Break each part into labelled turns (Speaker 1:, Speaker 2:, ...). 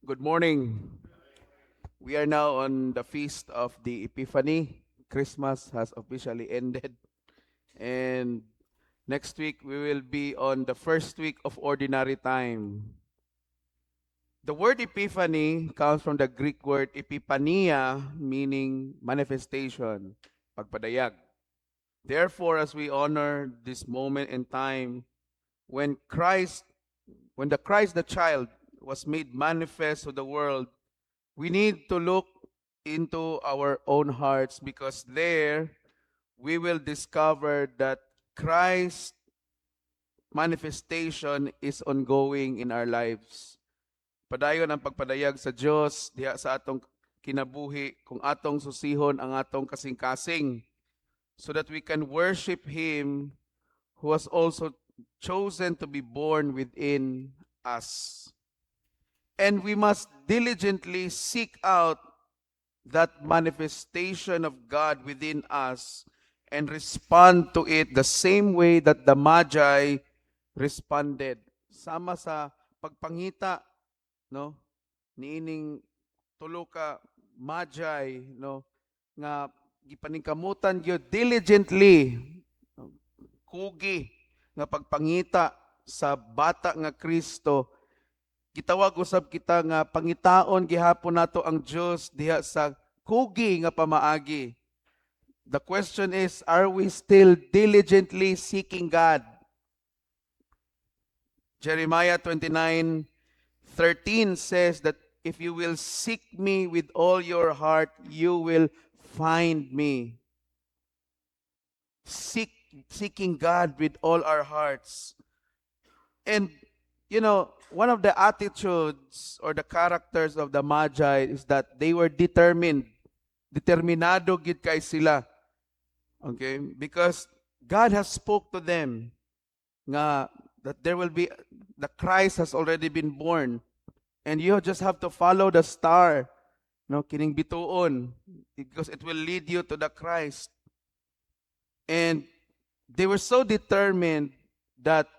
Speaker 1: Good morning. We are now on the feast of the Epiphany. Christmas has officially ended. And next week, we will be on the first week of Ordinary Time. The word Epiphany comes from the Greek word epipania, meaning manifestation, pagpadayag. Therefore, as we honor this moment in time, when Christ, when the Christ the child was made manifest to the world, we need to look into our own hearts because there we will discover that Christ's manifestation is ongoing in our lives. Padayon ang pagpadayag sa Dios diha sa atong kinabuhi kung atong susihon ang atong kasing-kasing so that we can worship Him who has also chosen to be born within us. And we must diligently seek out that manifestation of God within us and respond to it the same way that the Magi responded. Sama sa pagpangita, no? Niining tulo ka Magi, no? Nga gipaningkamutan gyud diligently, kugi nga pagpangita sa bata nga Kristo. Gitawag usab kita nga pangitaon gihapon nato ang Dios diha sa kugi nga pamaagi. The question is, are we still diligently seeking God? Jeremiah 29:13 says that if you will seek me with all your heart, you will find me. Seeking God with all our hearts. And one of the attitudes or the characters of the Magi is that they were determined. Determinado gid kay sila. Okay? Because God has spoke to them nga that there will be the Christ has already been born and you just have to follow the star, no, kining bituon, because it will lead you to the Christ. And they were so determined that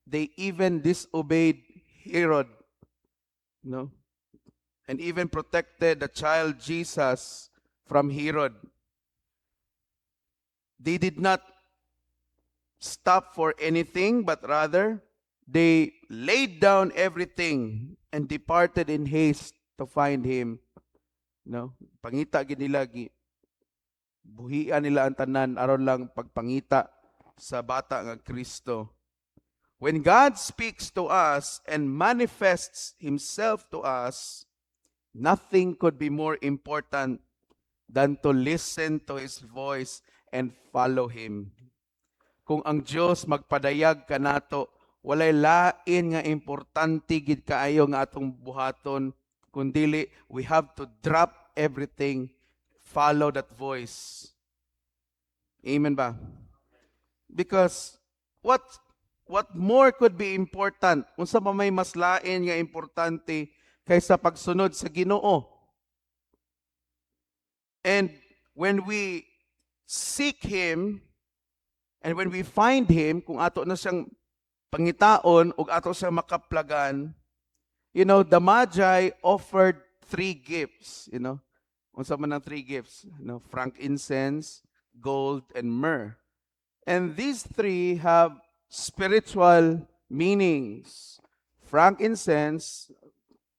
Speaker 1: they even disobeyed Herod, no, and even protected the child Jesus from Herod. They did not stop for anything, but rather they laid down everything and departed in haste to find him. No, pangita gid nila buhian nila ang tanan aron lang pagpangita sa bata nga Kristo. When God speaks to us and manifests Himself to us, nothing could be more important than to listen to His voice and follow Him. Kung ang Dios magpadayag kanato, walay lain nga importante gid kaayo nga atong buhaton, kundili we have to drop everything, follow that voice. Amen ba? Because what more could be important? Unsa pa may mas lain nga importante kaysa pagsunod sa Ginoo? And when we seek Him, and when we find Him, kung ato na siyang pangitaon o ato siyang makaplagan, the Magi offered 3 gifts, Unsa man ang 3 gifts? Frankincense, gold, and myrrh. And these 3 have spiritual meanings. Frankincense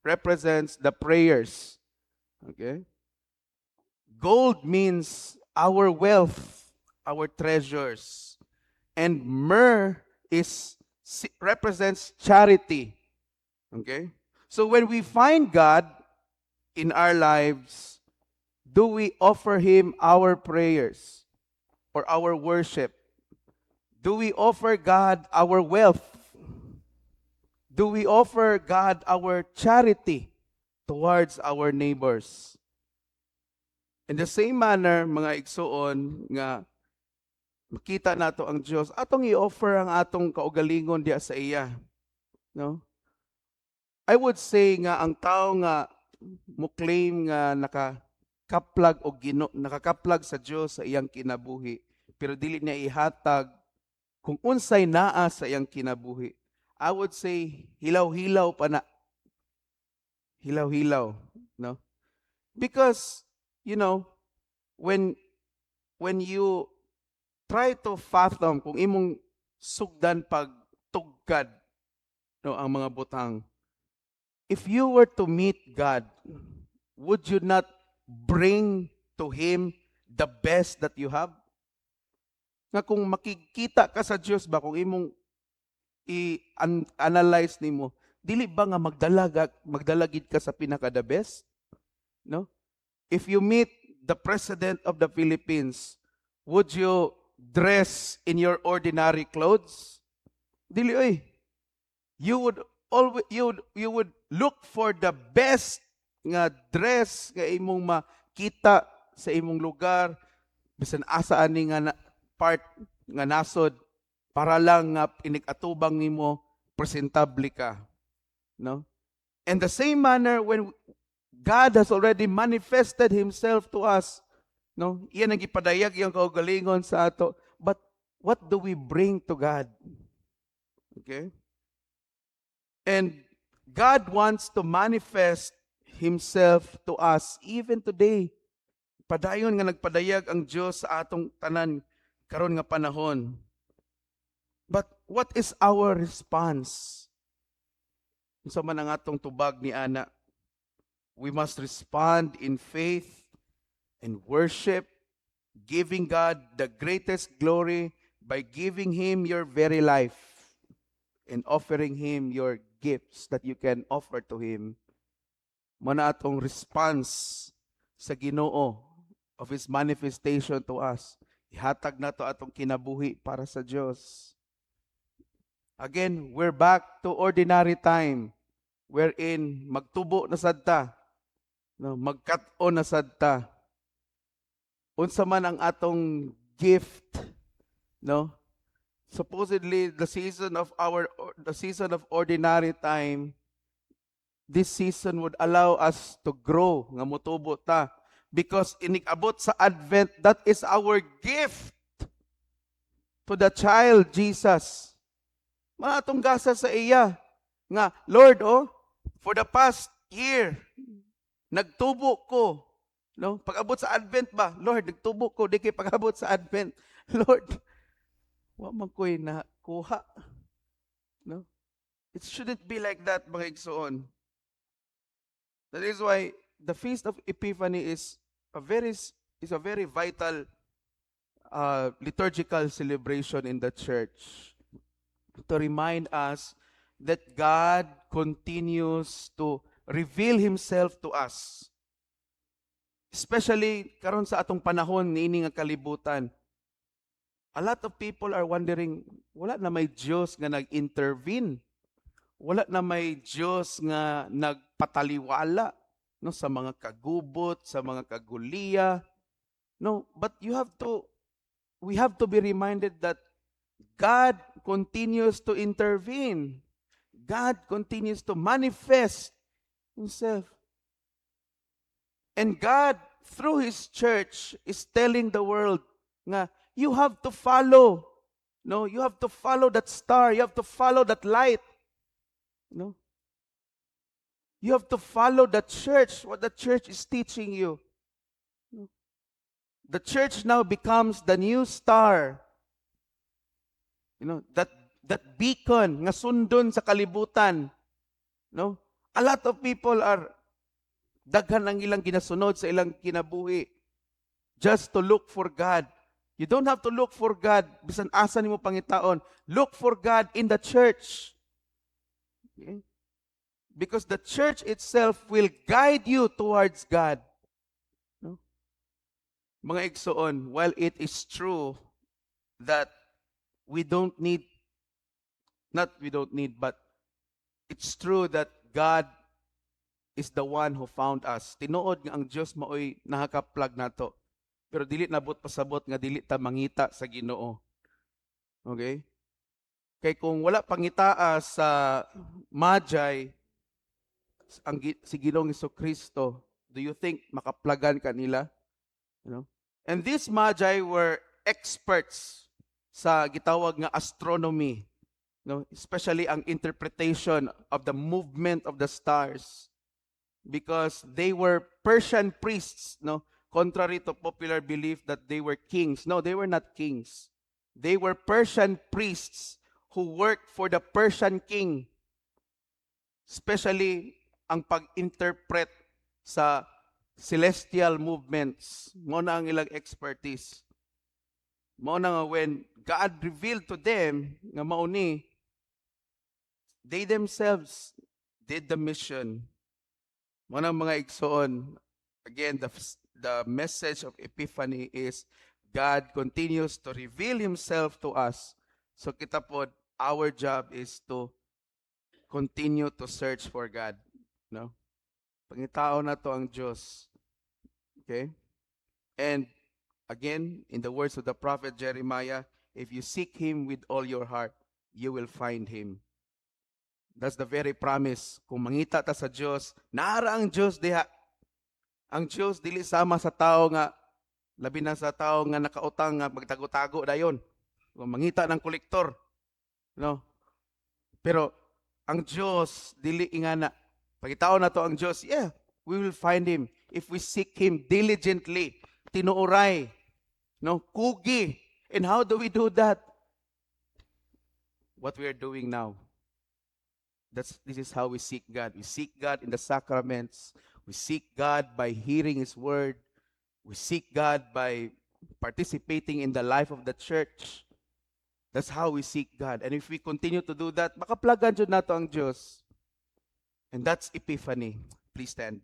Speaker 1: represents the prayers. Okay? Gold means our wealth, our treasures. And myrrh represents charity. Okay? So when we find God in our lives, do we offer Him our prayers or our worship? Do we offer God our wealth? Do we offer God our charity towards our neighbors? In the same manner, mga igsoon, nga makita nato ang Dios, atong i-offer ang atong kaugalingon diya sa iya. No? I would say nga ang tao nga mo claim nga nakakaplag sa Dios sa iyang kinabuhi, pero dili niya ihatag kung unsay naa sa iyang kinabuhi. I would say hilaw-hilaw pa na. hilaw-hilaw, no? Because, when you try to fathom kung imong sugdan pag tugkad, no, ang mga butang, if you were to meet God, would you not bring to Him the best that you have? Nga kung makikita ka sa Diyos ba, kung imong i-analyze nimo, dili ba nga magdalagid ka sa pinaka the best? No? If you meet the President of the Philippines, would you dress in your ordinary clothes? Dili oy. You would always you would look for the best nga dress nga imong makita sa imong lugar, bisan asa ani nga part nga nasod, para lang nga inig-atubang nimo presentable ka, no? In the same manner, when God has already manifested Himself to us, no? Iyan ang ipadayag yung kaugalingon sa ato. But what do we bring to God? Okay? And God wants to manifest Himself to us even today. Padayon nga nagpadayag ang Diyos sa atong tanan karon nga panahon. But what is our response? Unsa man ang atong tubag ni ana? We must respond in faith and worship, giving God the greatest glory by giving Him your very life and offering Him your gifts that you can offer to Him. Muna atong response sa Ginoo of His manifestation to us. Ihatag na to atong kinabuhi para sa Diyos. Again, we're back to ordinary time wherein magtubo na sadta, no, magkat-on na sadta. Unsa man ang atong gift, no? Supposedly the season of ordinary time, this season would allow us to grow, nga motubo ta, because inig-abot sa Advent, that is our gift to the child Jesus. Matong gasa sa iya nga, Lord, for the past year nagtubo ko, no? Pag-abot sa Advent ba, Lord, nagtubo ko, di kay pag-abot sa Advent, Lord, wa man ko'y nakuha, no? It shouldn't be like that, mga igsoon. That is why the Feast of Epiphany is a very vital liturgical celebration in the church, to remind us that God continues to reveal Himself to us. Especially karon sa atong panahon niini nga kalibutan. A lot of people are wondering, wala na may Diyos nga nag-intervene. Wala na may Diyos nga nagpataliwala, no, sa mga kagubot, sa mga kaguliya. No, but we have to be reminded that God continues to intervene. God continues to manifest Himself. And God, through His church, is telling the world nga, you have to follow. No, you have to follow that star. You have to follow that light. No? You have to follow the church, what the church is teaching you. No? The church now becomes the new star. That beacon nga sundon sa kalibutan. No? A lot of people are daghan ang ilang ginasunod sa ilang kinabuhi just to look for God. You don't have to look for God bisan asa nimo pangitaon. Look for God in the church. Okay? Because the church itself will guide you towards God. No? Mga igsoon, while it is true that but it's true that God is the one who found us. Tinuod nga ang Dios maoy nakaplag nato. Pero dili nabot pasabot nga dili ta mangita sa Ginoo. Okay? Kay kung wala pangitaa sa Magi si Ginoong Jesucristo, do you think makaplagan kanila? And these Magi were experts sa gitawag nga astronomy, no? Especially ang interpretation of the movement of the stars. because they were Persian priests, no? Contrary to popular belief that they were kings. No, they were not kings. They were Persian priests who worked for the Persian king. Especially ang pag-interpret sa celestial movements. Mo na ang ilang expertise. Mo na nga when God revealed to them nga mauni, they themselves did the mission. Mo na mga igsoon. Again, the message of Epiphany is God continues to reveal Himself to us. So kita po, our job is to continue to search for God. No? Pangitao na to ang Diyos. Okay? And again, in the words of the prophet Jeremiah, if you seek Him with all your heart, you will find Him. That's the very promise. Kung mangita ta sa Diyos, naara ang Diyos diha. Ang Diyos dili sama sa tao nga, labi na sa tao nga nakautang nga magtago-tago dayon. Kung mangita ng kolektor. No? Pero ang Diyos dili ingana. Pagitao na to ang Diyos, yeah, we will find Him if we seek Him diligently, tinuoray, no, kugi. And how do we do that? What we are doing now. This is how we seek God. We seek God in the sacraments. We seek God by hearing His word. We seek God by participating in the life of the church. That's how we seek God. And if we continue to do that, makaplagan dyan nato ang Diyos. And that's Epiphany. Please stand.